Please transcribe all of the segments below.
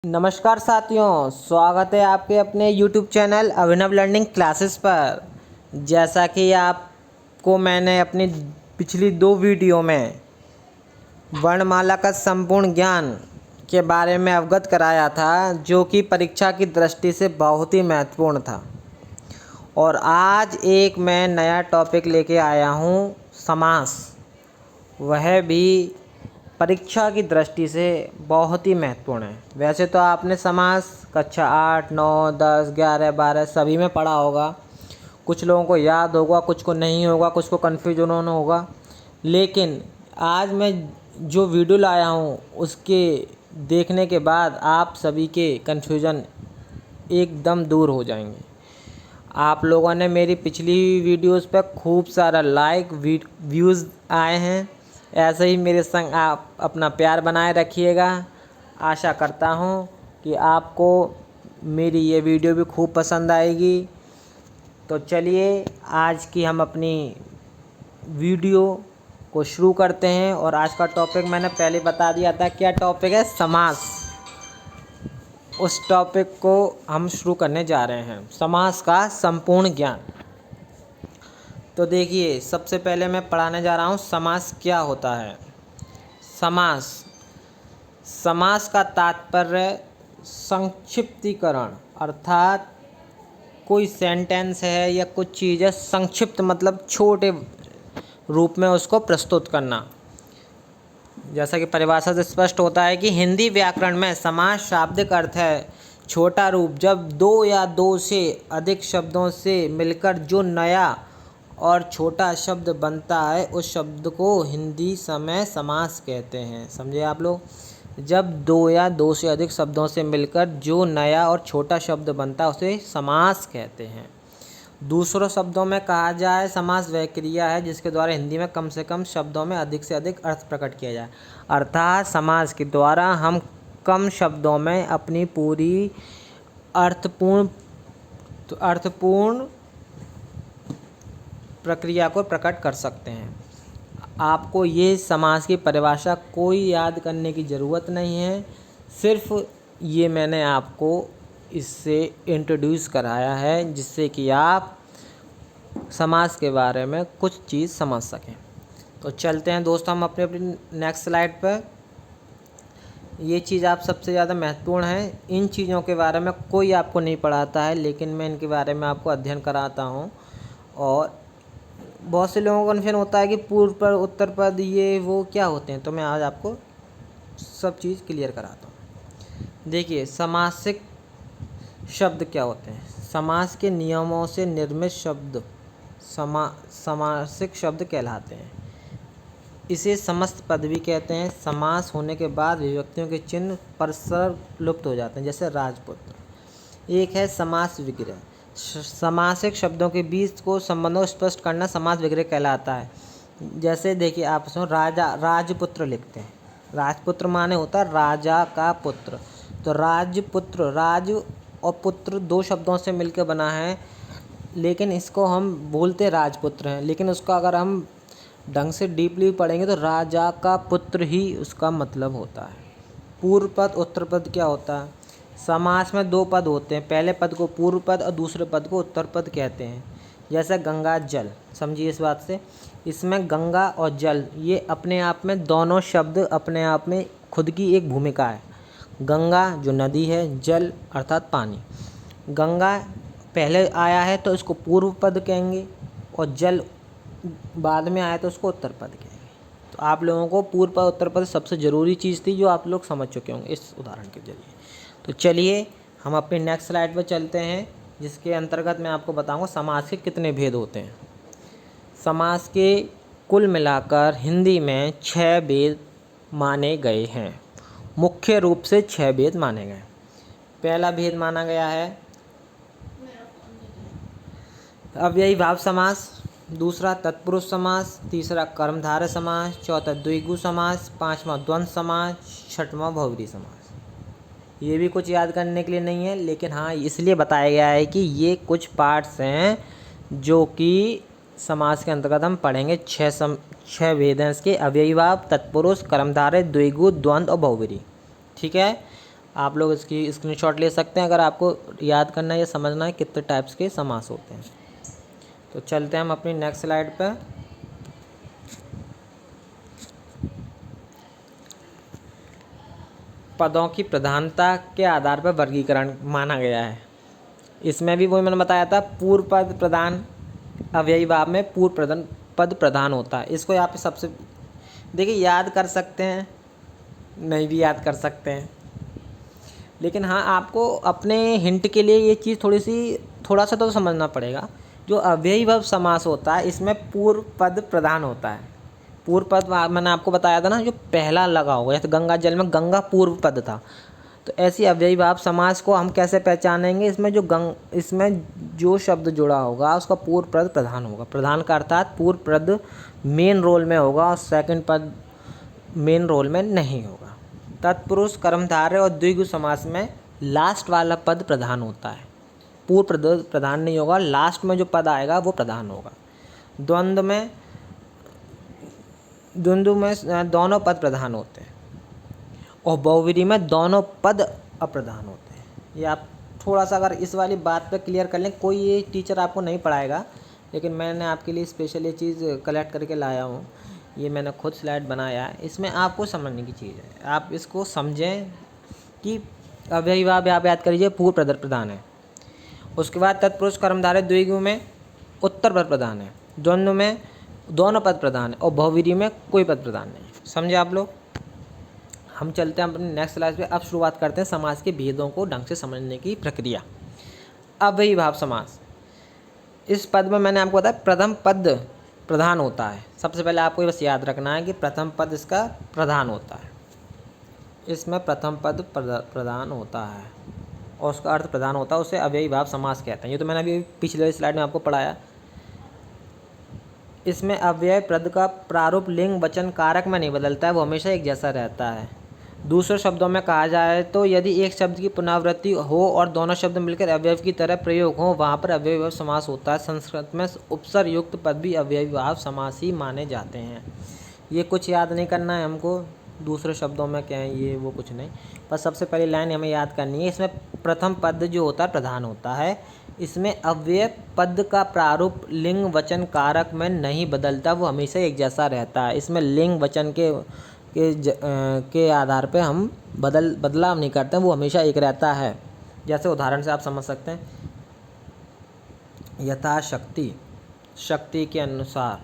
नमस्कार साथियों, स्वागत है आपके अपने YouTube चैनल अभिनव लर्निंग क्लासेस पर। जैसा कि आपको मैंने अपनी पिछली 2 वीडियो में वर्णमाला का संपूर्ण ज्ञान के बारे में अवगत कराया था, जो कि परीक्षा की दृष्टि से बहुत ही महत्वपूर्ण था। और आज एक मैं नया टॉपिक लेके आया हूँ, समास। वह भी परीक्षा की दृष्टि से बहुत ही महत्वपूर्ण है। वैसे तो आपने समास कक्षा 8, 9, 10, 11, 12 सभी में पढ़ा होगा। कुछ लोगों को याद होगा, कुछ को नहीं होगा, कुछ को कन्फ्यूजन होगा। लेकिन आज मैं जो वीडियो लाया हूँ उसके देखने के बाद आप सभी के कन्फ्यूजन एकदम दूर हो जाएंगे। आप लोगों ने मेरी पिछली वीडियोस पर खूब सारा लाइक व्यूज़ आए हैं। ऐसे ही मेरे संग आप अपना प्यार बनाए रखिएगा। आशा करता हूँ कि आपको मेरी ये वीडियो भी खूब पसंद आएगी। तो चलिए आज की हम अपनी वीडियो को शुरू करते हैं। और आज का टॉपिक मैंने पहले बता दिया था, क्या टॉपिक है? समास। उस टॉपिक को हम शुरू करने जा रहे हैं, समास का संपूर्ण ज्ञान। तो देखिए, सबसे पहले मैं पढ़ाने जा रहा हूँ समास क्या होता है। समास का तात्पर्य संक्षिप्तीकरण, अर्थात कोई सेंटेंस है या कुछ चीज़ है, संक्षिप्त मतलब छोटे रूप में उसको प्रस्तुत करना। जैसा कि परिभाषा से स्पष्ट होता है कि हिंदी व्याकरण में समास शाब्दिक अर्थ है छोटा रूप, जब 2 या 2 से अधिक शब्दों से मिलकर जो नया और छोटा शब्द बनता है, उस शब्द को हिंदी में समास कहते हैं। समझे आप लोग? जब 2 या 2 से अधिक शब्दों से मिलकर जो नया और छोटा शब्द बनता है, उसे समास कहते हैं। दूसरों शब्दों में कहा जाए, समास वह क्रिया है जिसके द्वारा हिंदी में कम से कम शब्दों में अधिक से अधिक अर्थ प्रकट किया जाए। अर्थात समास के द्वारा हम कम शब्दों में अपनी पूरी अर्थपूर्ण प्रक्रिया को प्रकट कर सकते हैं। आपको ये समास की परिभाषा कोई याद करने की ज़रूरत नहीं है, सिर्फ ये मैंने आपको इससे इंट्रोड्यूस कराया है, जिससे कि आप समास के बारे में कुछ चीज़ समझ सकें। तो चलते हैं दोस्तों हम अपनी नेक्स्ट स्लाइड पर। ये चीज़ आप सबसे ज़्यादा महत्वपूर्ण है। इन चीज़ों के बारे में कोई आपको नहीं पढ़ाता है, लेकिन मैं इनके बारे में आपको अध्ययन कराता हूँ। और बहुत से लोगों को कन्फ्यूजन होता है कि पूर्व पद, उत्तर पद, ये वो क्या होते हैं। तो मैं आज आपको सब चीज़ क्लियर कराता हूँ। देखिए, समासिक शब्द क्या होते हैं। समास के नियमों से निर्मित शब्द समासिक शब्द कहलाते हैं। इसे समस्त पद भी कहते हैं। समास होने के बाद विभक्तियों के चिन्ह परस्पर लुप्त हो जाते हैं, जैसे राजपुत्र। एक है समास विग्रह। समासिक शब्दों के बीच को संबंधों स्पष्ट करना समास विग्रह कहलाता है। जैसे देखिए, आप सुनो, राजपुत्र लिखते हैं। राजपुत्र माने होता है राजा का पुत्र। तो राजपुत्र, राज और पुत्र 2 शब्दों से मिलकर बना है, लेकिन इसको हम बोलते राजपुत्र हैं। लेकिन उसका अगर हम ढंग से डीपली पढ़ेंगे तो राजा का पुत्र ही उसका मतलब होता है। पूर्व पद, उत्तर पद क्या होता है? समास में 2 पद होते हैं। पहले पद को पूर्व पद और दूसरे पद को उत्तर पद कहते हैं। जैसे गंगा जल, समझिए इस बात से। इसमें गंगा और जल ये अपने आप में दोनों शब्द अपने आप में खुद की एक भूमिका है। गंगा जो नदी है, जल अर्थात पानी। गंगा पहले आया है तो इसको पूर्व पद कहेंगे, और जल बाद में आया तो उसको उत्तर पद कहेंगे। तो आप लोगों को पूर्व पद उत्तर पद सबसे ज़रूरी चीज़ थी, जो आप लोग समझ चुके होंगे इस उदाहरण के जरिए। तो चलिए हम अपनी नेक्स्ट स्लाइड पर चलते हैं, जिसके अंतर्गत मैं आपको बताऊंगा समास के कितने भेद होते हैं। समास के कुल मिलाकर हिंदी में 6 भेद माने गए हैं। मुख्य रूप से 6 भेद माने गए। पहला भेद माना गया है अव्ययी भाव समास, दूसरा तत्पुरुष समास, तीसरा कर्मधारय समास, चौथा द्विगु समास, 5वां द्वंद्व समास, 6वां बहुब्रीहि समास। ये भी कुछ याद करने के लिए नहीं है, लेकिन हाँ इसलिए बताया गया है कि ये कुछ पार्ट्स हैं जो कि समास के अंतर्गत हम पढ़ेंगे। 6 भेद हैं इसके: अव्ययी भाव, तत्पुरुष, कर्मधारय, द्विगु, द्वंद्व और बहुब्रीहि। ठीक है। आप लोग इसकी स्क्रीनशॉट ले सकते हैं अगर आपको याद करना है या समझना है कितने टाइप्स के समास होते हैं। तो चलते हैं हम अपनी नेक्स्ट स्लाइड पर। पदों की प्रधानता के आधार पर वर्गीकरण माना गया है। इसमें भी वही मैंने बताया था, पूर्व पद प्रधान अव्ययी भाव में पूर्व पद प्रधान होता है। इसको यहाँ पे सबसे देखिए याद कर सकते हैं, नहीं भी याद कर सकते हैं, लेकिन हाँ आपको अपने हिंट के लिए ये चीज़ थोड़ा सा तो समझना पड़ेगा। जो अव्ययी भाव समास होता है इसमें पूर्व पद प्रधान होता है। पूर्व पद मैंने आपको बताया था ना, जो पहला लगा होगा, जैसे गंगा जल में गंगा पूर्व पद था। तो ऐसी अव्ययी भाव समास को हम कैसे पहचानेंगे? इसमें जो शब्द जुड़ा होगा उसका पूर्व पद प्रधान होगा। प्रधान का अर्थात पूर्व पद मेन रोल में होगा और सेकंड पद मेन रोल में नहीं होगा। तत्पुरुष, कर्मधारय और द्विगु समास में लास्ट वाला पद प्रधान होता है। पूर्व पद प्रधान नहीं होगा, लास्ट में जो पद आएगा वो प्रधान होगा। द्वंद्व में दोनों पद प्रधान होते हैं और बहुव्रीहि में दोनों पद अप्रधान होते हैं। ये आप थोड़ा सा अगर इस वाली बात पे क्लियर कर लें, कोई ये टीचर आपको नहीं पढ़ाएगा, लेकिन मैंने आपके लिए स्पेशल ये चीज़ कलेक्ट करके लाया हूँ। ये मैंने खुद स्लाइड बनाया है, इसमें आपको समझने की चीज़ है। आप इसको समझें कि अव्ययी भाव आप याद करिए पूर्व पद प्रधान है। उसके बाद तत्पुरुष, कर्मधारय, द्विगु में उत्तर पद प्रधान है। द्वंद्व में दोनों पद प्रधान है और बहुव्रीहि में कोई पद प्रधान नहीं। समझे आप लोग? हम चलते हैं अपने नेक्स्ट स्लाइड पे। अब शुरुआत करते हैं समास के भेदों को ढंग से समझने की प्रक्रिया। अव्ययी भाव समास, इस पद में मैंने आपको बताया प्रथम पद प्रधान होता है। सबसे पहले आपको बस याद रखना है कि प्रथम पद इसका प्रधान होता है। इसमें प्रथम पद प्रधान होता है और उसका अर्थ प्रधान होता है, उसे अव्ययी भाव समास कहते हैं। ये तो मैंने अभी पिछले स्लाइड में आपको पढ़ाया। इसमें अव्यय पद का प्रारूप लिंग वचन कारक में नहीं बदलता है, वो हमेशा एक जैसा रहता है। दूसरे शब्दों में कहा जाए तो यदि एक शब्द की पुनरावृत्ति हो और दोनों शब्द मिलकर अव्यय की तरह प्रयोग हो, वहाँ पर अव्ययी भाव समास होता है। संस्कृत में उपसर्ग युक्त पद भी अव्ययी भाव समास ही माने जाते हैं। ये कुछ याद नहीं करना है हमको, दूसरे शब्दों में क्या है ये वो कुछ नहीं, बस सबसे पहली लाइन हमें याद करनी है। इसमें प्रथम पद जो होता है प्रधान होता है। इसमें अव्यय पद का प्रारूप लिंग वचन कारक में नहीं बदलता, वो हमेशा एक जैसा रहता है। इसमें लिंग वचन के आधार पे हम बदलाव नहीं करते हैं, वो हमेशा एक रहता है। जैसे उदाहरण से आप समझ सकते हैं, यथाशक्ति, शक्ति के अनुसार।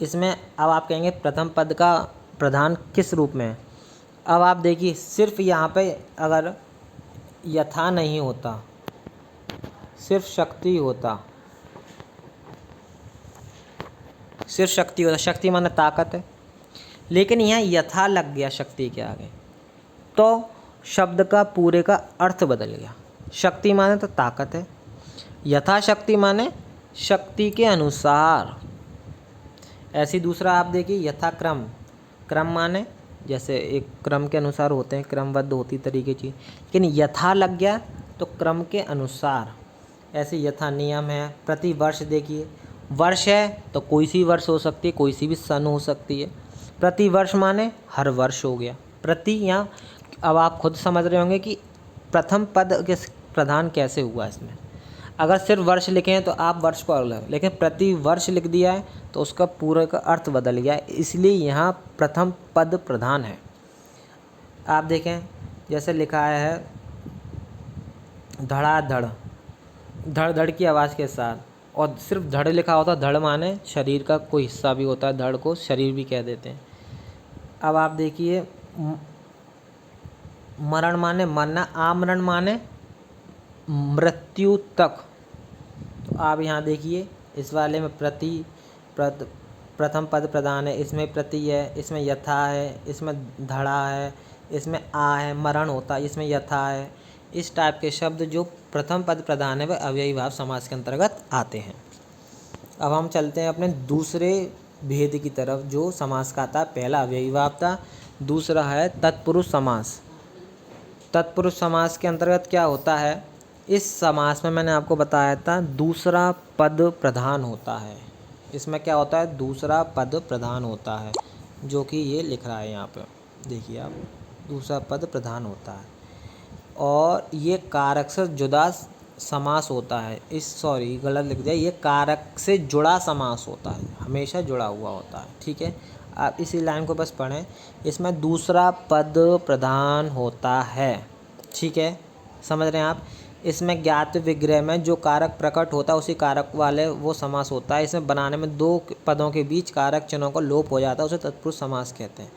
इसमें अब आप कहेंगे प्रथम पद का प्रधान किस रूप में है? अब आप देखिए, सिर्फ यहाँ पे अगर यथा नहीं होता, सिर्फ शक्ति होता, शक्ति माने ताकत है, लेकिन यहाँ यथा लग गया शक्ति के आगे, तो शब्द का पूरे का अर्थ बदल गया। शक्ति माने तो ताकत है, यथाशक्ति माने शक्ति के अनुसार। ऐसी दूसरा आप देखिए यथाक्रम, क्रम माने जैसे एक क्रम के अनुसार होते हैं, क्रमबद्ध होती तरीके की, लेकिन यथा लग गया तो क्रम के अनुसार। ऐसे यथा नियम है। प्रति वर्ष देखिए, वर्ष है तो कोई सी वर्ष हो सकती है, कोई सी भी सन हो सकती है। प्रति वर्ष माने हर वर्ष हो गया। प्रति यहाँ अब आप खुद समझ रहे होंगे कि प्रथम पद के प्रधान कैसे हुआ। इसमें अगर सिर्फ वर्ष लिखे हैं तो आप वर्ष को अलग, लेकिन प्रति वर्ष लिख दिया है तो उसका पूरे का अर्थ बदल गया, इसलिए यहाँ प्रथम पद प्रधान है। आप देखें जैसे लिखा है धड़ाधड़, धड़ धड़ की आवाज़ के साथ, और सिर्फ धड़ लिखा होता। धड़ माने शरीर का कोई हिस्सा भी होता है, धड़ को शरीर भी कह देते हैं। अब आप देखिए मरण माने मरना, आमरण माने मृत्यु तक। तो आप यहाँ देखिए इस वाले में प्रथम पद प्रधान है, इसमें प्रति है, इसमें यथा है, इसमें धड़ा है, इसमें आ है, मरण होता है, इसमें यथा है। इस टाइप के शब्द जो प्रथम पद प्रधान है वह अव्ययी भाव समास के अंतर्गत आते हैं। अब हम चलते हैं अपने दूसरे भेद की तरफ जो समास का था। पहला अव्ययी भाव था, दूसरा है तत्पुरुष समास। तत्पुरुष समास के अंतर्गत क्या होता है? इस समास में मैंने आपको बताया था दूसरा पद प्रधान होता है। इसमें क्या होता है? दूसरा पद प्रधान होता है, जो कि ये लिख रहा है यहाँ पे, देखिए आप, दूसरा पद प्रधान होता है। और ये कारक से जुदा समास होता है। गलत लिख दिया, ये कारक से जुड़ा समास होता है, हमेशा जुड़ा हुआ होता है। ठीक है, आप इसी लाइन को बस पढ़ें। इसमें दूसरा पद प्रधान होता है। ठीक है, समझ रहे हैं आप। इसमें ज्ञात विग्रह में जो कारक प्रकट होता है उसी कारक वाले वो समास होता है। इसमें बनाने में दो पदों के बीच कारक चिन्हों का लोप हो जाता है, उसे तत्पुरुष समास कहते हैं।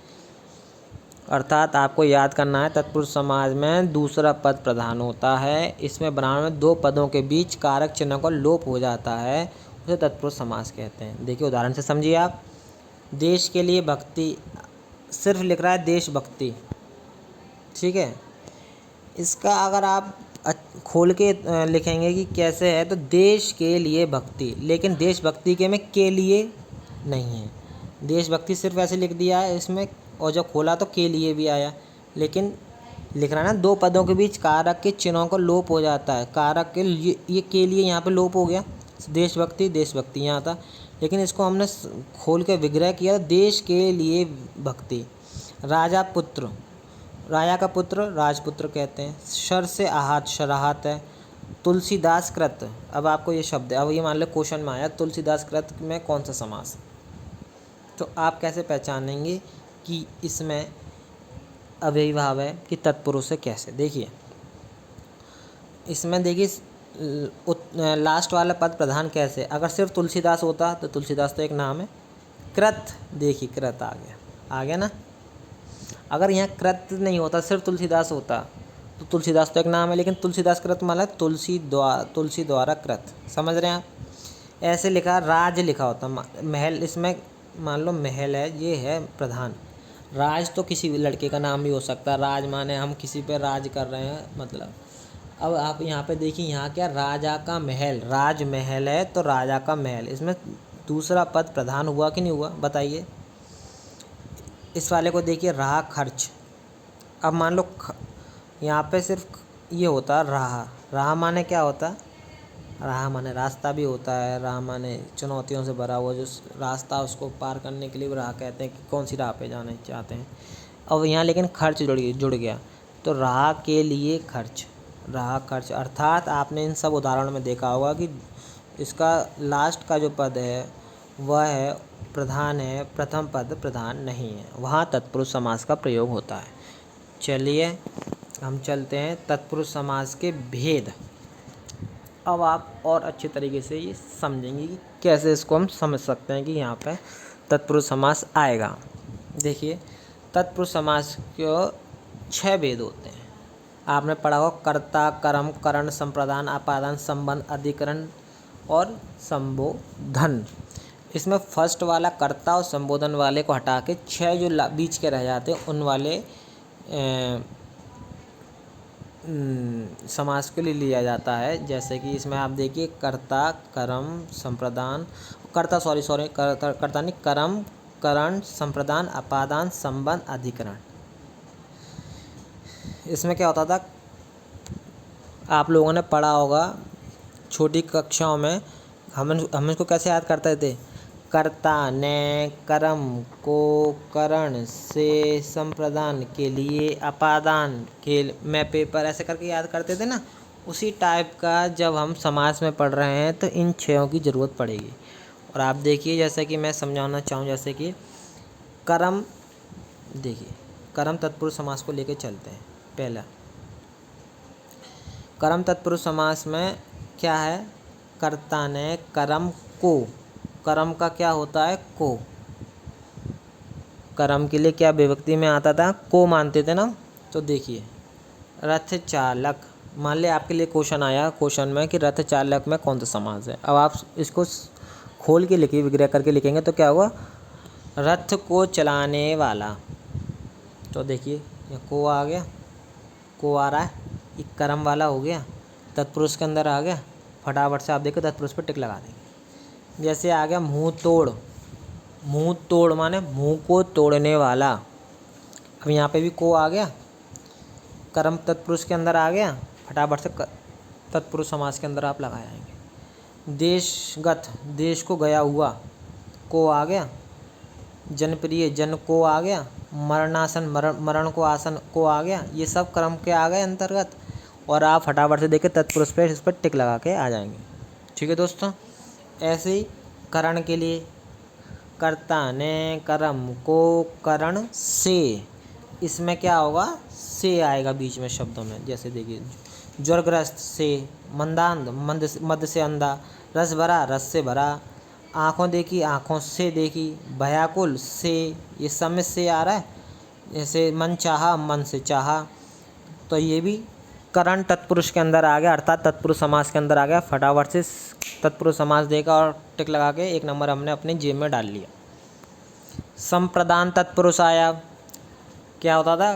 अर्थात आपको याद करना है, तत्पुरुष समास में दूसरा पद प्रधान होता है। इसमें बनाने में दो पदों के बीच कारक चिन्हों का लोप हो जाता है, उसे तत्पुरुष समास कहते हैं। देखिए उदाहरण से समझिए आप। देश के लिए भक्ति, सिर्फ लिख रहा है देशभक्ति। ठीक है, इसका अगर आप खोल के लिखेंगे कि कैसे है, तो देश के लिए भक्ति, लेकिन देशभक्ति के में के लिए नहीं है। देशभक्ति सिर्फ ऐसे लिख दिया है इसमें, और जब खोला तो के लिए भी आया, लेकिन लिख रहा है ना दो पदों के बीच कारक के चिन्हों का लोप हो जाता है। कारक के ये के लिए यहाँ पे लोप हो गया, देशभक्ति देशभक्ति यहाँ था, लेकिन इसको हमने खोल के विग्रह किया, देश के लिए भक्ति। राजा पुत्र, राजा का पुत्र राजपुत्र कहते हैं। शर से आहत शराहत है। तुलसीदास कृत, अब आपको ये शब्द है, अब ये मान लो क्वेश्चन में आया तुलसीदास कृत में कौन सा समास, तो आप कैसे पहचानेंगे कि इसमें अव्ययी भाव है कि तत्पुरुष है, कैसे? देखिए इसमें देखिए लास्ट वाला पद प्रधान कैसे, अगर सिर्फ तुलसीदास होता तो तुलसीदास तो एक नाम है। कृत, देखिए कृत आ गया ना। अगर यहाँ कृत नहीं होता, सिर्फ तुलसीदास होता तो तुलसीदास तो एक नाम है, लेकिन तुलसीदास कृत मतलब तुलसी द्वारा कृत। समझ रहे हैं आप। ऐसे लिखा राज लिखा होता महल, इसमें मान लो महल है, ये है प्रधान। राज तो किसी भी लड़के का नाम भी हो सकता है, राज माने हम किसी पे राज कर रहे हैं मतलब। अब आप यहाँ पे देखिए, यहाँ क्या, राजा का महल, राज महल है तो राजा का महल, इसमें दूसरा पद प्रधान हुआ कि नहीं हुआ, बताइए। इस वाले को देखिए, रहा खर्च। अब मान लो यहाँ पे सिर्फ ये होता रहा माने क्या होता, राह माने रास्ता भी होता है, राह माने चुनौतियों से भरा हुआ जो रास्ता, उसको पार करने के लिए राह कहते हैं कि कौन सी राह पे जाना चाहते हैं। अब यहाँ लेकिन खर्च जुड़ गया, तो राह के लिए खर्च, राह खर्च। अर्थात आपने इन सब उदाहरणों में देखा होगा कि इसका लास्ट का जो पद है वह है प्रधान है, प्रथम पद प्रधान नहीं है, वहाँ तत्पुरुष समास का प्रयोग होता है। चलिए हम चलते हैं तत्पुरुष समास के भेद। अब आप और अच्छे तरीके से ये समझेंगे कि कैसे इसको हम समझ सकते हैं कि यहाँ पे तत्पुरुष समास आएगा। देखिए तत्पुरुष समास के 6 भेद होते हैं। आपने पढ़ा होगा कर्ता, कर्म, करण, संप्रदान, अपादान, संबंध, अधिकरण और संबोधन। इसमें फर्स्ट वाला कर्ता और संबोधन वाले को हटा के 6 जो बीच के रह जाते हैं उन वाले समास के लिए लिया जाता है। जैसे कि इसमें आप देखिए कर्ता, कर्म, संप्रदान, कर्ता नहीं, कर्म, करण, संप्रदान, अपादान, संबंध, अधिकरण। इसमें क्या होता था, आप लोगों ने पढ़ा होगा छोटी कक्षाओं में, हम इसको कैसे याद करते थे, कर्ता ने कर्म को करण से संप्रदान के लिए अपादान के में पेपर, ऐसे करके याद करते थे ना। उसी टाइप का जब हम समास में पढ़ रहे हैं तो इन 6 की ज़रूरत पड़ेगी। और आप देखिए जैसे कि मैं समझाना चाहूँ, जैसे कि कर्म, देखिए कर्म तत्पुरुष समास को लेके चलते हैं। पहला कर्म तत्पुरुष समास में क्या है, कर्ता ने कर्म को, कर्म का क्या होता है, को। कर्म के लिए क्या विभक्ति में आता था, को मानते थे ना। तो देखिए रथ चालक, मान ले आपके लिए क्वेश्चन आया क्वेश्चन में कि रथ चालक में कौन सा समास है। अब आप इसको खोल के लिखिए, विग्रह करके लिखेंगे तो क्या हुआ, रथ को चलाने वाला। तो देखिए ये को आ गया, को आ रहा है, ये कर्म वाला हो गया, तत्पुरुष के अंदर आ गया। फटाफट से आप देखो तत्पुरुष पर टिक लगा देंगे। जैसे आ गया मुंह तोड़, मुंह तोड़ माने मुंह को तोड़ने वाला। अब यहाँ पे भी को आ गया, कर्म तत्पुरुष के अंदर आ गया, फटाफट से तत्पुरुष समास के अंदर आप लगा जाएंगे। देशगत, देश को गया हुआ, को आ गया। जनप्रिय, जन को आ गया। मरणासन, मरण को आसन को आ गया। ये सब कर्म के आ गए अंतर्गत। और आप फटाफट से देख के तत्पुरुष पे इस पर टिक लगा के आ जाएंगे। ठीक है दोस्तों, ऐसे ही करण के लिए कर्ता ने कर्म को करण से, इसमें क्या होगा, से आएगा बीच में शब्दों में। जैसे देखिए ज्वरग्रस्त से, मंदांध मद से अंधा, रस भरा रस से भरा, आँखों देखी आँखों से देखी, भयाकुल से, ये समय से आ रहा है। जैसे मन चाहा मन से चाहा, तो ये भी करण तत्पुरुष के अंदर आ गया, अर्थात तत्पुरुष समास के अंदर आ गया। फटाफट से तत्पुरुष समास देगा और टिक लगा के एक नंबर हमने अपनी जेब में डाल लिया। संप्रदान तत्पुरुष आया, क्या होता था,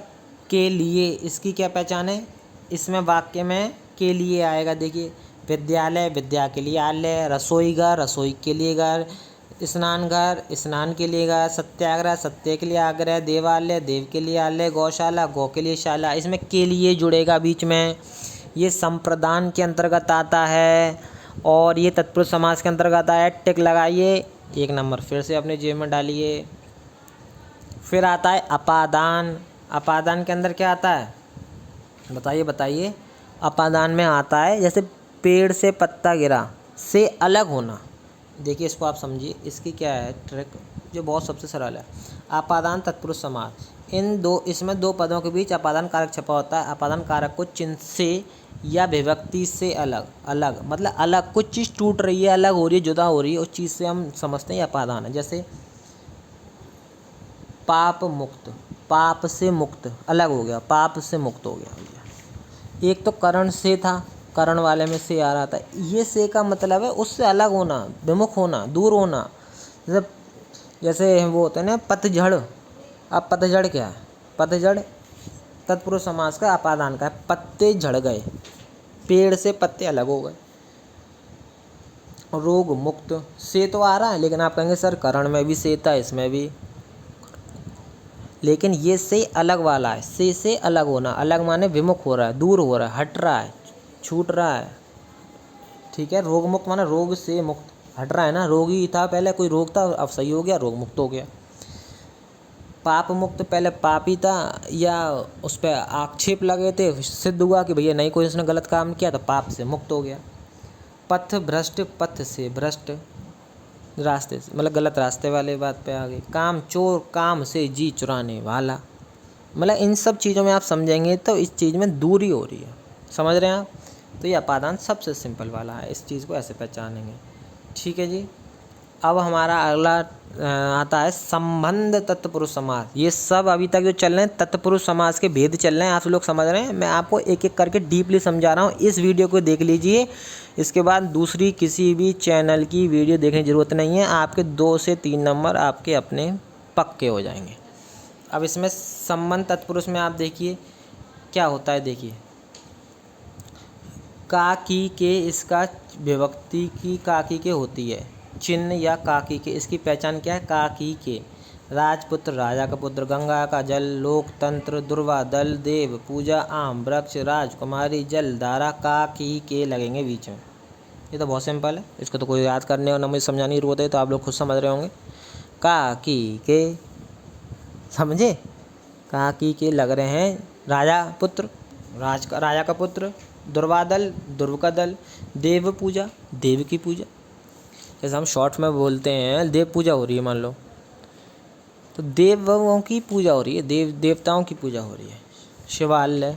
के लिए। इसकी क्या पहचान है, इसमें वाक्य में के लिए आएगा। देखिए विद्यालय विद्या के लिए आलय, रसोई घर रसोई के लिए घर, स्नान घर स्नान के लिए घर, सत्याग्रह सत्य के लिए आग्रह, देवालय देव के लिए आलय, गौशाला गौ के लिए शाला, इसमें के लिए जुड़ेगा बीच में। ये संप्रदान के अंतर्गत आता है और ये तत्पुरुष समास के अंतर्गत आया। टिक लगाइए, एक नंबर फिर से अपने जेब में डालिए। फिर आता है अपादान। अपादान के अंदर क्या आता है, बताइए बताइए। अपादान में आता है जैसे पेड़ से पत्ता गिरा से अलग होना। देखिए इसको आप समझिए, इसकी क्या है ट्रिक, जो बहुत सबसे सरल है। अपादान तत्पुरुष समास, इसमें दो पदों के बीच अपादान कारक छपा होता है। अपादान कारक को चिन्ह से या विभक्ति से अलग, अलग मतलब अलग, कुछ चीज़ टूट रही है, अलग हो रही है, जुदा हो रही है, उस चीज़ से हम समझते हैं ये अपादान है। जैसे पाप मुक्त, पाप से मुक्त अलग हो गया, पाप से मुक्त हो गया। एक तो करण से था, करण वाले में से आ रहा था, ये से का मतलब है उससे अलग होना, विमुख होना, दूर होना। जैसे वो होता है ना पतझड़। अब पतझड़ क्या है, पतझड़ तत्पुरुष समास का अपादान का है। पत्ते झड़ गए, पेड़ से पत्ते अलग हो गए। रोग मुक्त से तो आ रहा है, लेकिन आप कहेंगे सर करण में भी से था, इसमें भी, लेकिन ये से अलग वाला है। से अलग होना, अलग माने विमुख हो रहा है, दूर हो रहा है, हट रहा है, छूट रहा है। ठीक है, रोग मुक्त माना रोग से मुक्त, हट रहा है ना, रोगी था पहले, कोई रोग था, अब सही हो गया, रोग मुक्त हो गया। पाप मुक्त, पहले पापी था या उस पर आक्षेप लगे थे, सिद्ध हुआ कि भैया नहीं कोई उसने गलत काम किया, तो पाप से मुक्त हो गया। पथ भ्रष्ट, पथ से भ्रष्ट, रास्ते से मतलब गलत रास्ते वाले बात पे आ गई। काम चोर, काम से जी चुराने वाला, मतलब इन सब चीज़ों में आप समझेंगे तो इस चीज़ में दूरी हो रही है, समझ रहे हैं आप। तो ये अपादान सबसे सिंपल वाला है, इस चीज़ को ऐसे पहचानेंगे। ठीक है जी, अब हमारा अगला आता है संबंध तत्पुरुष समास। ये सब अभी तक जो चल रहे हैं तत्पुरुष समास के भेद चल रहे हैं, आप लोग समझ रहे हैं। मैं आपको एक एक करके डीपली समझा रहा हूँ, इस वीडियो को देख लीजिए। इसके बाद दूसरी किसी भी चैनल की वीडियो देखने की ज़रूरत नहीं है, आपके 2 से 3 नंबर आपके अपने पक्के हो जाएंगे। अब इसमें संबंध तत्पुरुष में आप देखिए क्या होता है। देखिए का की के, इसका विभक्ति की का की के होती है, चिन्ह या का की के, इसकी पहचान क्या है, का की के। राजपुत्र राजा का पुत्र, गंगा का जल, लोकतंत्र, दुर्वा दल, देव पूजा, आम वृक्ष, राजकुमारी, जल धारा, का की के लगेंगे बीच में। ये तो बहुत सिंपल है, इसको तो कोई याद करने और ना मुझे समझाने की जरूरत है, तो आप लोग खुद समझ रहे होंगे। का की के, समझे, का की के लग रहे हैं। राजा पुत्र, राजा का पुत्र, दुर्वादल, दुर्व का दल, देव पूजा, देव की पूजा। जैसे हम शॉर्ट में बोलते हैं देव पूजा हो रही है मान लो, तो देवों की पूजा हो रही है, देवताओं की पूजा हो रही है। शिवालय,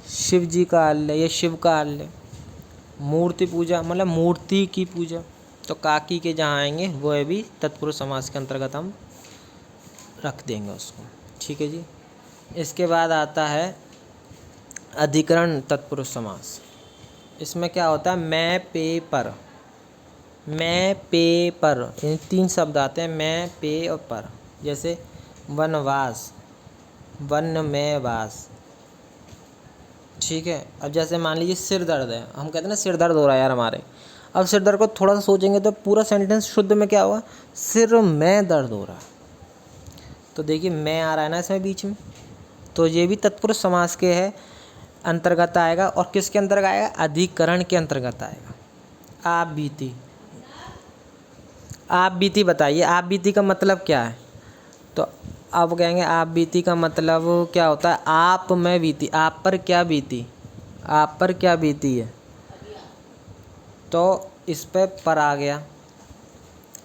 शिव जी का आलय, ये शिव का आलय। मूर्ति पूजा मतलब मूर्ति की पूजा। तो काकी के जहाँ आएंगे वो है भी तत्पुरुष समास के अंतर्गत हम रख देंगे उसको। ठीक है जी, इसके बाद आता है अधिकरण तत्पुरुष समास। इसमें क्या होता है, मैं पे पर, मैं पे पर, इन 3 शब्द आते हैं, मैं पे और पर। जैसे वनवास, वन में वास। ठीक है, अब जैसे मान लीजिए सिर दर्द है, हम कहते हैं ना सिर दर्द हो रहा है यार हमारे। अब सिर दर्द को थोड़ा सा सोचेंगे तो पूरा सेंटेंस शुद्ध में क्या होगा, सिर में दर्द हो रहा है। तो देखिए मैं आ रहा है ना इसमें बीच में, तो ये भी तत्पुरुष समास के है अंतर्गत आएगा। और किसके अंतर्गत आएगा, अधिकरण के अंतर्गत आएगा। आप बीती, आप बीती बताइए, आप बीती का मतलब क्या है। तो अब कहेंगे आप बीती का मतलब क्या होता है, आप में बीती, आप पर क्या बीती, आप पर क्या बीती है, तो इस पे पर आ गया।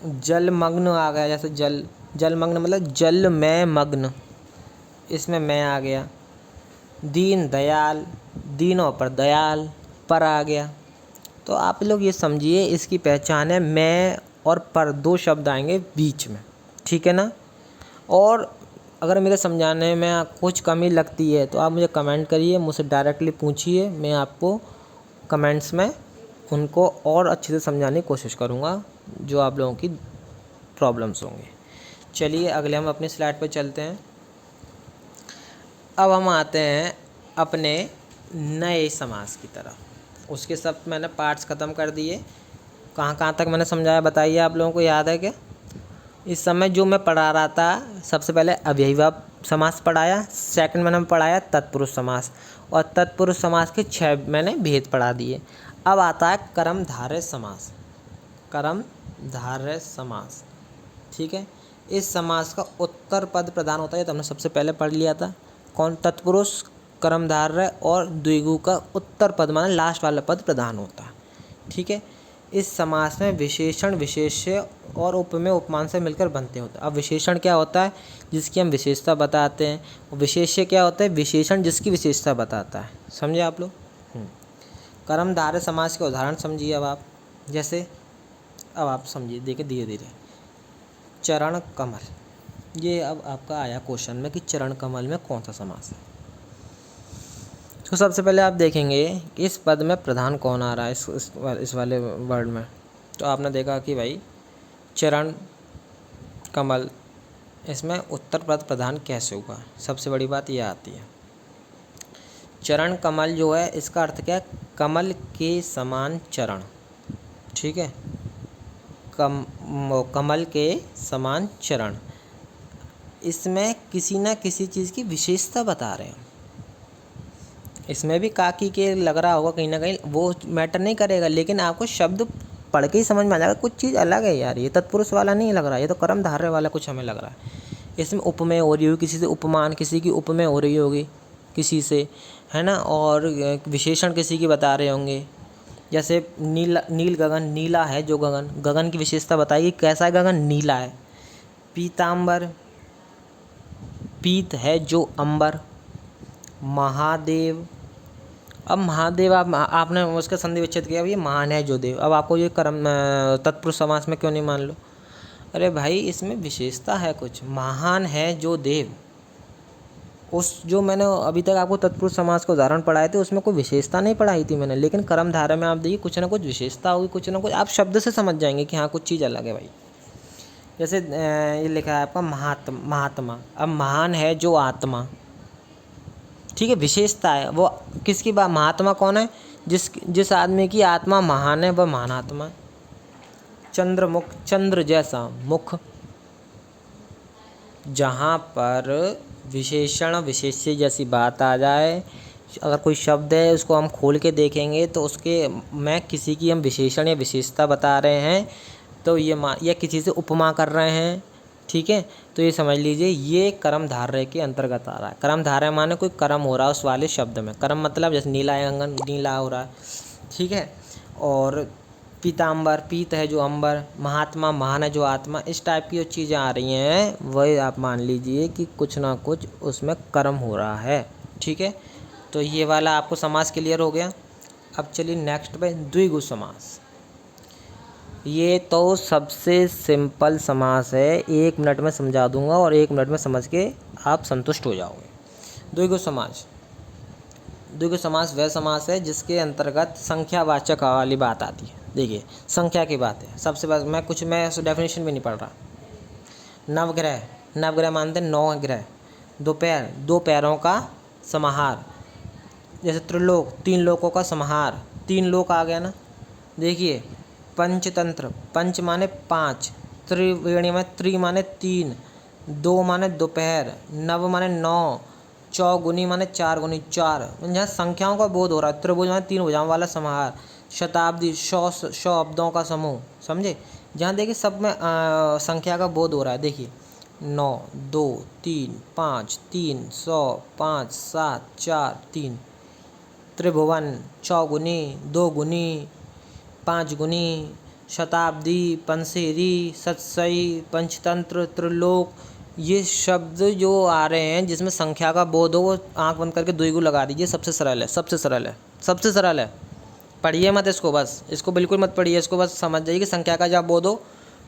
जलमग्न आ गया, जैसे जलमग्न मतलब जल में मग्न, इसमें मैं आ गया। दीन दयाल, दीनों पर दयाल, पर आ गया। तो आप लोग ये समझिए, इसकी पहचान है मैं और पर, दो शब्द आएंगे बीच में, ठीक है ना। और अगर मेरे समझाने में कुछ कमी लगती है तो आप मुझे कमेंट करिए, मुझसे डायरेक्टली पूछिए, मैं आपको कमेंट्स में उनको और अच्छे से समझाने की कोशिश करूँगा जो आप लोगों की प्रॉब्लम्स होंगे। चलिए अगले हम अपनी स्लाइड पर चलते हैं। अब हम आते हैं अपने नए समास की तरफ। उसके सब मैंने पार्ट्स ख़त्म कर दिए। कहाँ कहाँ तक मैंने समझाया बताइए, आप लोगों को याद है क्या? इस समय जो मैं पढ़ा रहा था, सबसे पहले अव्ययीभाव समास पढ़ाया, सेकंड मैंने पढ़ाया तत्पुरुष समास, और तत्पुरुष समास के 6 मैंने भेद पढ़ा दिए। अब आता है कर्मधारय समास। कर्मधारय समास, ठीक है। इस समास का उत्तर पद प्रधान होता है, तो हमने सबसे पहले पढ़ लिया था। कौन? तत्पुरुष, कर्मधारय और द्विगु का उत्तर पद माने लास्ट वाला पद प्रधान होता है, ठीक है। इस समास में विशेषण विशेष्य और उपमेय उपमान से मिलकर बनते होते हैं। अब विशेषण क्या होता है? जिसकी हम विशेषता बताते हैं। और विशेष्य क्या होता है? विशेषण जिसकी विशेषता बताता है। समझे आप लोग? कर्मधारय समास के उदाहरण समझिए अब आप। जैसे अब आप समझिए, देखिए धीरे धीरे। चरण कमल, ये अब आपका आया क्वेश्चन में कि चरण कमल में कौन सा समास है। तो सबसे पहले आप देखेंगे कि इस पद में प्रधान कौन आ रहा है, इस वाले वर्ड में। तो आपने देखा कि भाई चरण कमल, इसमें उत्तर पद प्रधान कैसे हुआ। सबसे बड़ी बात यह आती है, चरण कमल जो है इसका अर्थ क्या है? कमल के समान चरण, ठीक है। कमल के समान चरण, इसमें किसी ना किसी चीज़ की विशेषता बता रहे हैं। इसमें भी काकी के लग रहा होगा कहीं ना कहीं, वो मैटर नहीं करेगा, लेकिन आपको शब्द पढ़ के ही समझ में आ जाएगा कुछ चीज़ अलग है यार, ये तत्पुरुष वाला नहीं लग रहा, ये तो कर्मधारय वाला कुछ हमें लग रहा है। इसमें उपमेय हो रही होगी किसी से, उपमान किसी की उपमेय हो रही होगी किसी से, है ना। और विशेषण किसी की बता रहे होंगे। जैसे नील गगन, नीला है जो गगन, गगन की विशेषता बताइए कैसा है गगन? नीला है। पीताम्बर, पीत है जो अंबर। महादेव, अब महादेव आपने उसका संधि विच्छेद किया, अब ये महान है जो देव। अब आपको ये तत्पुरुष समास में क्यों नहीं मान लो? अरे भाई इसमें विशेषता है कुछ, महान है जो देव। उस जो मैंने अभी तक आपको तत्पुरुष समास का उदाहरण पढ़ाए थे उसमें कोई विशेषता नहीं पढ़ाई थी मैंने, लेकिन कर्मधारय में आप देखिए कुछ ना कुछ विशेषता होगी, कुछ ना कुछ आप शब्द से समझ जाएंगे कि हाँ कुछ चीज़ अलग है भाई। जैसे ये लिखा है आपका महात्मा, अब महान है जो आत्मा, ठीक है, विशेषता है। वो किसकी बात? महात्मा कौन है? जिस आदमी की आत्मा महान है वह महान आत्मा है। चंद्रमुख, चंद्र जैसा मुख, जहाँ पर विशेषण विशेष्य जैसी बात आ जाए, अगर कोई शब्द है उसको हम खोल के देखेंगे तो उसके में किसी की हम विशेषण या विशेषता बता रहे हैं, तो ये या किसी से उपमा कर रहे हैं, ठीक है। तो ये समझ लीजिए ये कर्मधारय के अंतर्गत आ रहा है। कर्मधारय माने कोई कर्म हो रहा है उस वाले शब्द में। कर्म मतलब जैसे नीला अंगन, नीला हो रहा है, ठीक है। और पीताम्बर, पीत है जो अंबर। महात्मा, महान है जो आत्मा। इस टाइप की जो चीज़ें आ रही हैं वही आप मान लीजिए कि कुछ ना कुछ उसमें कर्म हो रहा है, ठीक है। तो ये वाला आपको समास क्लियर हो गया। अब चलिए नेक्स्ट पे द्विगु समास। ये तो सबसे सिंपल समास है, 1 मिनट में समझा दूंगा और 1 मिनट में समझ के आप संतुष्ट हो जाओगे। द्विगु समास, द्विगु समास वह समास है जिसके अंतर्गत संख्यावाचक वाली बात आती है। देखिए संख्या की बात है। सबसे पहले मैं डेफिनेशन भी नहीं पढ़ रहा। नवग्रह, नवग्रह मानते 9 ग्रह। दोपहर, 2 पैरों का समाहार। जैसे त्रिलोक, 3 लोकों का समाहार, 3 लोक आ गया ना। देखिए पंचतंत्र, पंच माने 5, त्रिवेणी में त्रि माने 3, 2 माने दोपहर, नव माने 9, चौगुनी माने 4 गुनी 4। यहाँ संख्याओं का बोध हो रहा है। त्रिभुज माने 3 भुजाओं वाला समाहार। शताब्दी, 100 शब्दों का समूह, समझे। जहाँ देखिए सब में संख्या का बोध हो रहा है। देखिए 9, 2, 3, 5, 3, 100, 5, 7, 4, 3। त्रिभुवन, चौगुनी, दोगुनी, पाँच गुनी, शताब्दी, पंसेरी, सतसई, पंचतंत्र, त्रिलोक, ये शब्द जो आ रहे हैं जिसमें संख्या का बोध हो वो आंख बंद करके दुईगु लगा दीजिए। सबसे सरल है, सबसे सरल है, सबसे सरल है। पढ़िए मत इसको, बस इसको बिल्कुल मत पढ़िए, इसको बस समझ जाइए कि संख्या का जब बोध हो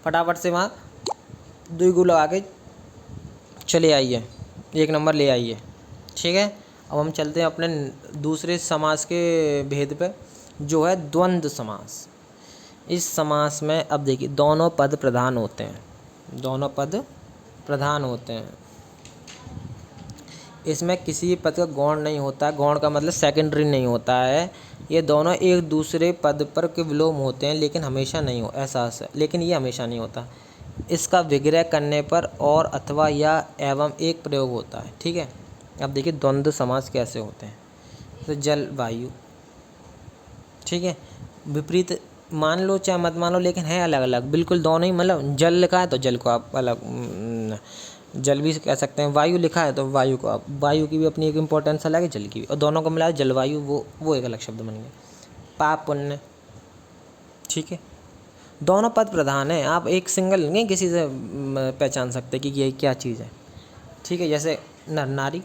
फटाफट से वहाँ दुईगु लगा के चले आइए, एक नंबर ले आइए। ठीक है, अब हम चलते हैं अपने दूसरे समास के भेद पे, जो है द्वंद्व समास। इस समास में अब देखिए दोनों पद प्रधान होते हैं, दोनों पद प्रधान होते हैं। इसमें किसी पद का गौण नहीं होता है, गौण का मतलब सेकेंडरी नहीं होता है। ये दोनों एक दूसरे पद पर के विलोम होते हैं, लेकिन हमेशा नहीं हो, ऐसा है, लेकिन ये हमेशा नहीं होता। इसका विग्रह करने पर और, अथवा, या, एवं एक प्रयोग होता है। ठीक है, अब देखिए द्वंद्व समास कैसे होते हैं। तो जल, वायु, ठीक है, विपरीत मान लो चाहे मत मान लो, लेकिन है अलग अलग बिल्कुल दोनों ही। मतलब जल लिखा है तो जल को आप अलग जल भी कह सकते हैं, वायु लिखा है तो वायु को आप, वायु की भी अपनी एक इम्पोर्टेंस अलग है, जल की भी, और दोनों को मिला जलवायु, वो एक अलग शब्द बन गया। पाप पुण्य, ठीक है, दोनों पद प्रधान हैं। आप एक सिंगल नहीं किसी से पहचान सकते कि ये क्या चीज़ है। ठीक है, जैसे नर नारी,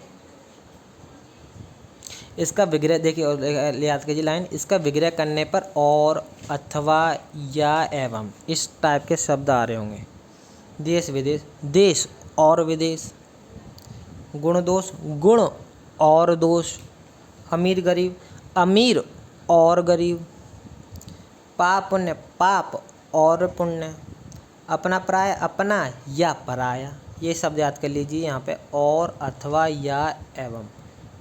इसका विग्रह देखिए, और याद कीजिए लाइन, इसका विग्रह करने पर और, अथवा, या, एवं इस टाइप के शब्द आ रहे होंगे। देश विदेश, देश और विदेश। गुण दोष, गुण और दोष। अमीर गरीब, अमीर और गरीब। पाप पुण्य, पाप और पुण्य। अपना पराया, अपना या पराया। ये शब्द याद कर लीजिए यहाँ पे, और, अथवा, या, एवं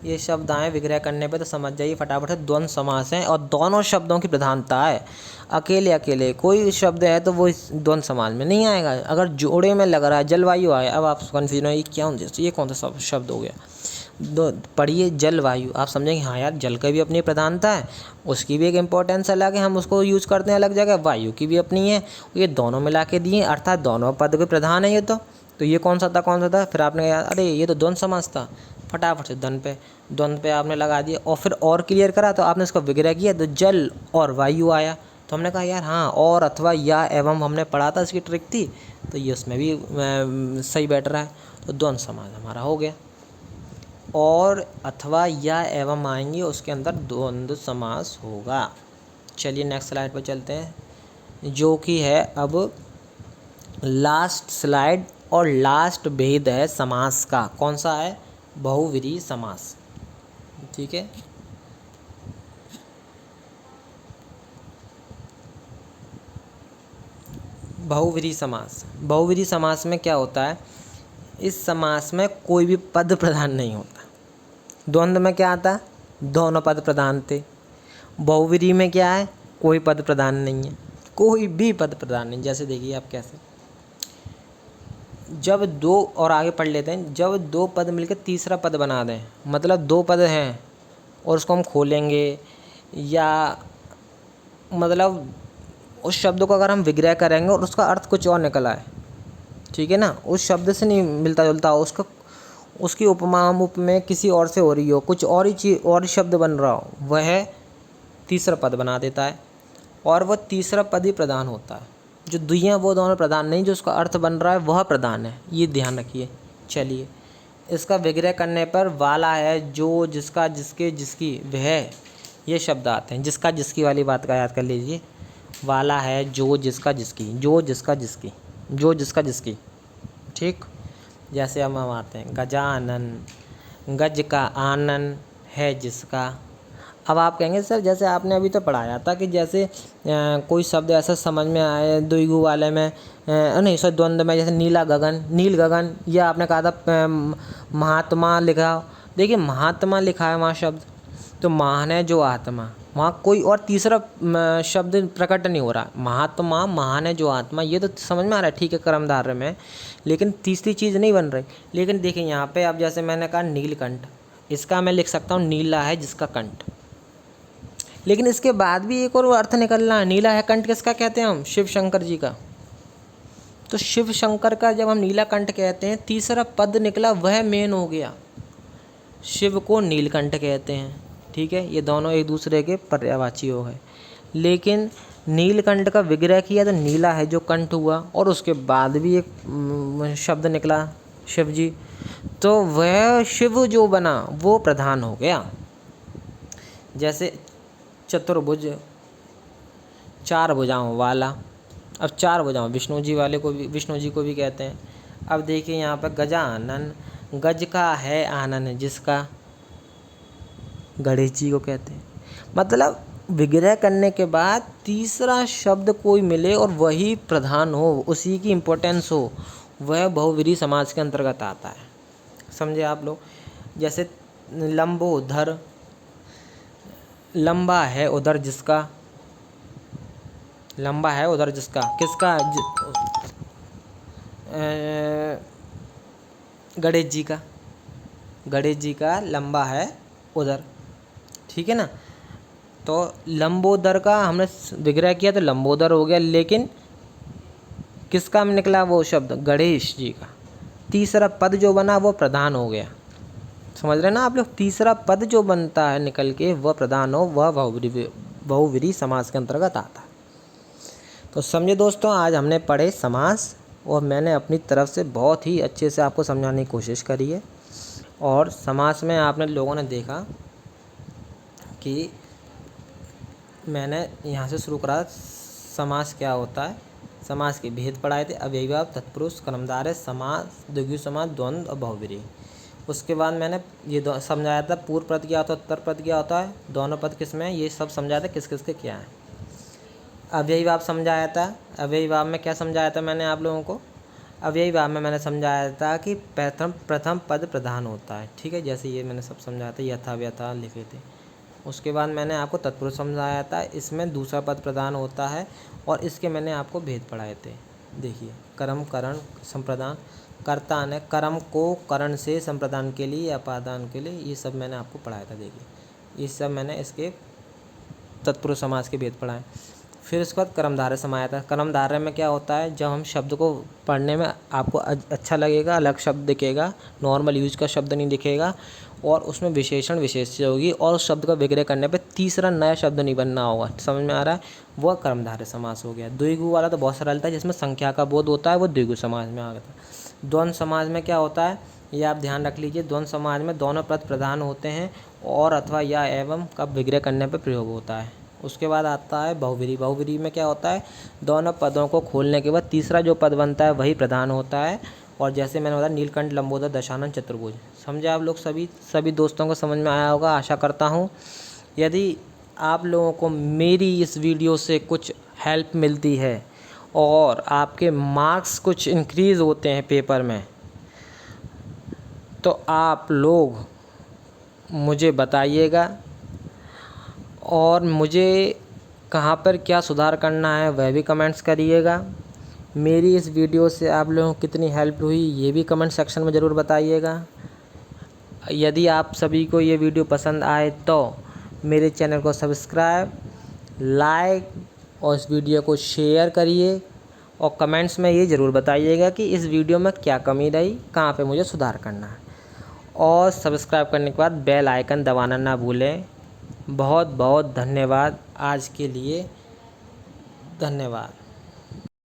ये शब्द आए विग्रह करने पे तो समझ जाइए फटाफट से द्वंद्व समास हैं, और दोनों शब्दों की प्रधानता है। अकेले अकेले कोई शब्द है तो वो इस द्वंद्व समास में नहीं आएगा। अगर जोड़े में लग रहा है, जलवायु आए, अब आप कन्फ्यूजन हो, ये कौन सा शब्द हो गया। पढ़िए जलवायु, आप समझेंगे हाँ यार जल की भी अपनी प्रधानता है, उसकी भी एक इम्पोर्टेंस अलग है, हम उसको यूज़ करते हैं अलग जगह। वायु की भी अपनी है, ये दोनों मिला के दिए, अर्थात दोनों पद के प्रधान है ये तो ये कौन सा था। फिर आपने कहा अरे ये तो द्वंद्व समास था, फटाफट से द्वंद्व पे आपने लगा दिया, और फिर और क्लियर करा तो आपने इसको विग्रह किया तो जल और वायु आया। तो हमने कहा यार हाँ, और, अथवा, या, एवं हमने पढ़ा था, इसकी ट्रिक थी, तो ये उसमें भी सही बैठ रहा है। तो द्वंद्व समास हमारा हो गया, और, अथवा, या, एवं आएंगे उसके अंदर द्वंद्व समास होगा। चलिए नेक्स्ट स्लाइड पर चलते हैं, जो कि है अब लास्ट स्लाइड, और लास्ट भेद है समास का। कौन सा है? बहुव्रीहि समास। ठीक है, बहुव्रीहि समास। बहुव्रीहि समास में क्या होता है, इस समास में कोई भी पद प्रधान नहीं होता। द्वंद्व में क्या आता है, दोनों पद प्रधान थे। बहुव्रीहि में क्या है, कोई पद प्रधान नहीं है, कोई भी पद प्रधान नहीं। जैसे देखिए आप कैसे, जब दो, और आगे पढ़ लेते हैं, जब दो पद मिलकर तीसरा पद बना दें, मतलब दो पद हैं और उसको हम खोलेंगे, या मतलब उस शब्द को अगर हम विग्रह करेंगे और उसका अर्थ कुछ और निकल आए, ठीक है ना, उस शब्द से नहीं मिलता जुलता हो, उसकी उपमा उपमेय किसी और से हो रही हो, कुछ और ही चीज़ और ही शब्द बन रहा हो, वह तीसरा पद बना देता है, और वह तीसरा पद ही प्रधान होता है। जो दुइयाँ वो दोनों प्रधान नहीं, जो उसका अर्थ बन रहा है वह प्रधान है, ये ध्यान रखिए। चलिए, इसका विग्रह करने पर वाला है, जो, जिसका, जिसके, जिसकी, वह, ये शब्द आते हैं। जिसका जिसकी वाली बात का याद कर लीजिए, वाला है, जो, जिसका, जिसकी, जो, जिसका, जिसकी, जो, जिसका, जिसकी। ठीक, जैसे हम आते हैं गजानन, गज का आनन है जिसका। अब आप कहेंगे सर जैसे आपने अभी तो पढ़ाया था कि जैसे कोई शब्द ऐसा समझ में आए द्विगु वाले में, नहीं सर द्वंद्व में, जैसे नीला गगन, नील गगन, या आपने कहा था महात्मा लिखा। देखिए महात्मा लिखा है वहाँ शब्द, तो महान है जो आत्मा, वहाँ कोई और तीसरा शब्द प्रकट नहीं हो रहा। महात्मा, महान है जो आत्मा, ये तो समझ में आ रहा है, ठीक है, कर्मधारय में, लेकिन तीसरी चीज़ नहीं बन रही। लेकिन देखिए यहाँ पे अब जैसे मैंने कहा नीलकंठ, इसका मैं लिख सकता हूँ नीला है जिसका कंठ, लेकिन इसके बाद भी एक और अर्थ निकलना है। नीला है कंठ किसका कहते हैं हम? शिव शंकर जी का। तो शिव शंकर का जब हम नीला कंठ कहते हैं, तीसरा पद निकला वह मेन हो गया, शिव को नीलकंठ कहते हैं। ठीक है, ये दोनों एक दूसरे के पर्यायवाची हो गए। लेकिन नीलकंठ का विग्रह किया तो नीला है जो कंठ हुआ, और उसके बाद भी एक शब्द निकला शिव जी, तो वह शिव जो बना वो प्रधान हो गया। जैसे चतुर्भुज, 4 भुजाओं वाला, अब 4 भुजाओं विष्णु जी वाले को भी, विष्णु जी को भी कहते हैं। अब देखिए यहाँ पर गजानन, गज का है आनन जिसका, गणेश जी को कहते हैं। मतलब विग्रह करने के बाद तीसरा शब्द कोई मिले और वही प्रधान हो, उसी की इम्पोर्टेंस हो, वह बहुव्रीहि समाज के अंतर्गत आता है। समझे आप लोग। जैसे लंबोदर, लंबा है उधर जिसका, लंबा है उधर जिसका, किसका, गणेश जी का, गणेश जी का लंबा है उधर, ठीक है ना। तो लंबोदर का हमने विग्रह किया तो लंबोदर हो गया, लेकिन किसका निकला वो शब्द, गणेश जी का। तीसरा पद जो बना वो प्रधान हो गया। समझ रहे ना आप लोग, तीसरा पद जो बनता है निकल के वह प्रधान हो, वह बहुव्रीहि समास के अंतर्गत आता है। तो समझे दोस्तों, आज हमने पढ़े समास, और मैंने अपनी तरफ से बहुत ही अच्छे से आपको समझाने की कोशिश करी है। और समास में आपने लोगों ने देखा कि मैंने यहाँ से शुरू करा, समास क्या होता है, समास के भेद पढ़ाए थे, अव्ययीभाव, तत्पुरुष, कर्मधारय, समास, द्विगु समास, द्वंद्व और बहुव्रीहि। उसके बाद मैंने ये समझाया था पूर्व पद क्या होता है, उत्तर पद क्या होता है, दोनों पद किस में है, ये सब समझाया था किस किस के क्या है। अव्ययीभाव समझाया था। अव्ययीभाव में क्या समझाया था मैंने आप लोगों को, अव्ययीभाव में मैंने समझाया था कि प्रथम पद प्रधान होता है, ठीक है, जैसे ये मैंने सब समझाया था, यथा व्यथा लिखे थे। उसके बाद मैंने आपको तत्पुरुष समझाया था, इसमें दूसरा पद प्रधान होता है, और इसके मैंने आपको भेद पढ़ाए थे। देखिए, कर्म करण संप्रदान, कर्ता ने कर्म को करण से संप्रदान के लिए, अपादान के लिए, ये सब मैंने आपको पढ़ाया था। देखिए, ये सब मैंने इसके तत्पुरुष समास के भेद पढ़ाए। फिर उसके बाद कर्मधारय समाया था। कर्मधारय में क्या होता है, जब हम शब्द को पढ़ने में आपको अच्छा लगेगा, अलग शब्द दिखेगा, नॉर्मल यूज का शब्द नहीं दिखेगा, और उसमें विशेषण विशेष्य होगी, और उस शब्द का विग्रह करने पे तीसरा नया शब्द नहीं बनना होगा। समझ में आ रहा है, वह कर्मधारय समास हो गया। द्विगु वाला तो बहुत सरल था, जिसमें संख्या का बोध होता है, वो द्विगु समाज में आ गया था। द्वंद्व समाज में क्या होता है, ये आप ध्यान रख लीजिए, द्वंद्व समाज में दोनों पद प्रधान होते हैं, और अथवा या एवं का विग्रह करने पर प्रयोग होता है। उसके बाद आता है बहुव्रीहि। बहुव्रीहि में क्या होता है, दोनों पदों को खोलने के बाद तीसरा जो पद बनता है वही प्रधान होता है। और जैसे मैंने बताया, नीलकंठ, लंबोदर, दशानन, चतुर्भुज। समझे आप लोग, सभी दोस्तों को समझ में आया होगा, आशा करता हूँ। यदि आप लोगों को मेरी इस वीडियो से कुछ हेल्प मिलती है और आपके मार्क्स कुछ इंक्रीज़ होते हैं पेपर में, तो आप लोग मुझे बताइएगा, और मुझे कहाँ पर क्या सुधार करना है वह भी कमेंट्स करिएगा। मेरी इस वीडियो से आप लोगों को कितनी हेल्प हुई ये भी कमेंट सेक्शन में ज़रूर बताइएगा। यदि आप सभी को ये वीडियो पसंद आए तो मेरे चैनल को सब्सक्राइब, लाइक और इस वीडियो को शेयर करिए, और कमेंट्स में ये ज़रूर बताइएगा कि इस वीडियो में क्या कमी रही, कहाँ पे मुझे सुधार करना है। और सब्सक्राइब करने के बाद बेल आइकन दबाना ना भूलें। बहुत बहुत धन्यवाद। आज के लिए धन्यवाद।